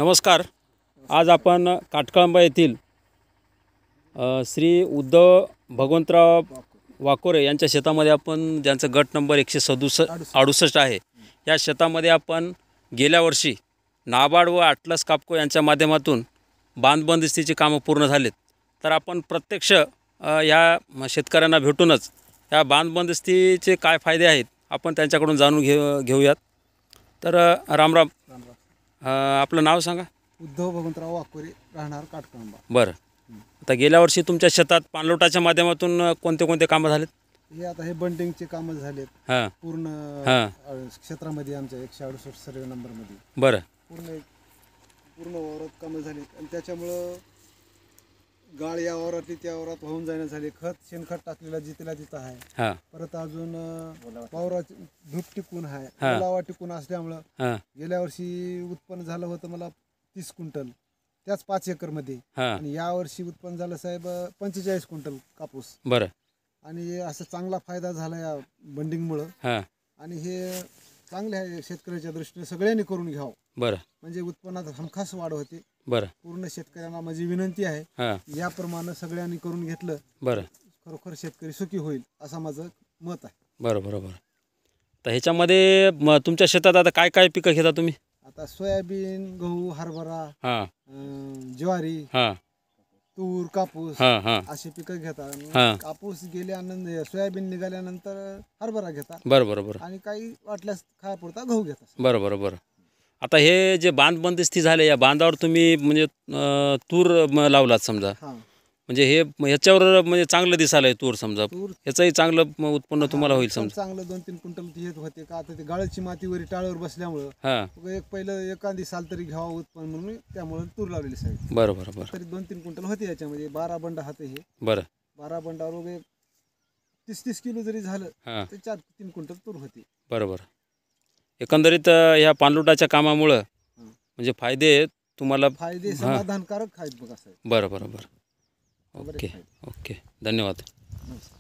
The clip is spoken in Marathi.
नमस्कार. आज आपण काटकळंबा येथील श्री उद्धव भगवंतराव वाकोरे यांच्या शेतामध्ये आपण, ज्यांचं गट नंबर 168 आहे, या शेतामध्ये आपण गेल्या वर्षी नाबार्ड व ॲटलस कापको यांच्या माध्यमातून बांधबंदिस्तीची कामं पूर्ण झालीत. तर आपण प्रत्यक्ष या शेतकऱ्यांना भेटूनच या बांधबंदिस्तीचे काय फायदे आहेत आपण त्यांच्याकडून जाणून घेऊयात. तर राम. आपलं नाव सांगा. उद्धव भगवंतराव वाकोरे, राहणार काटकळंबा. बरं. आता गेल्या वर्षी तुमच्या शेतात पाणलोटाच्या माध्यमातून कोणते कोणते कामं झालेत? हे बंडिंगचे कामं झालेत हां पूर्ण हां क्षेत्रामध्ये, आमच्या 168 सर्वे नंबरमध्ये बरं. पूर्ण वावरात कामं झालीत. आणि त्याच्यामुळं गाळ या वावरातली त्या वावरात वाहून जाणं झाले. शेणखत टाकलेला जिथला तिथं आहे. हां परत अजून वावराची धूप टिकून आहे, हां. ओलावा टिकून असल्यामुळं हां गेल्या वर्षी उत्पन्न झालं होतं मला 30 क्विंटल, त्याच 5 एकरमध्ये. हां आणि यावर्षी उत्पन्न झालं साहेब 45 क्विंटल कापूस. बरं. आणि असं चांगला फायदा झाला या बंडिंगमुळं. हां आणि हे चांगले आहे शेतकऱ्याच्या दृष्टीने, सगळ्यांनी करून घ्यावं. बरं म्हणजे उत्पन्नात हमखास वाढ होते. बरं. पूर्ण शेतकऱ्यांना माझी विनंती आहे, हां याप्रमाणे सगळ्यांनी करून घेतलं बरं. खरोखर शेतकरी सुखी होईल असं माझं मत आहे. बरं बरं बरं. तर ह्याच्यामध्ये तुमच्या शेतात आता काय काय पिकं घेता तुम्ही? आता सोयाबीन, गहू, हरभरा, हां ज्वारी, हां तूर, कापूस हां हां अशी पिकं घेतात. हां. कापूस गेल्यानंतर, सोयाबीन निघाल्यानंतर हरभरा घेतात. बरं बरं बरं आणि काही वाटल्यास खायापुरता गहू घेतात. बरं बरं बरं. आता हे जे बांधबंदिस्ती झाले, या बांधावर तुम्ही म्हणजे तूर लावलात समजा, हां. म्हणजे हे ह्याच्यावर म्हणजे चांगलं दिसायला आहे तूर समजा, तूर ह्याचंही चांगलं उत्पन्न तुम्हाला होईल उत्पन्न समजा. चांगलं 2-3 क्विंटल येत होते का. आता ते गाळची मातीवर टाळावर बसल्यामुळं हां पहिलं एखादी साल तरी घ्यावं उत्पन्न म्हणून त्यामुळे तूर लावलेली साहेब. बरं बरं बरं तरी 2-3 क्विंटल होते याच्यामध्ये. 12 बंड हाते हे. बरं. 12 बंडावर वगैरे 30-30 किलो जरी झालं हां तर 4-3 क्विंटल तूर होते. बरं बरं. एकंदरीत ह्या पाणलोटाच्या कामामुळं म्हणजे फायदे तुम्हाला. फायदे समाधानकारक आहेत बघा साहेब. बरं बरं बरं. बरेच ओके फायदे. ओके, धन्यवाद. नमस्कार.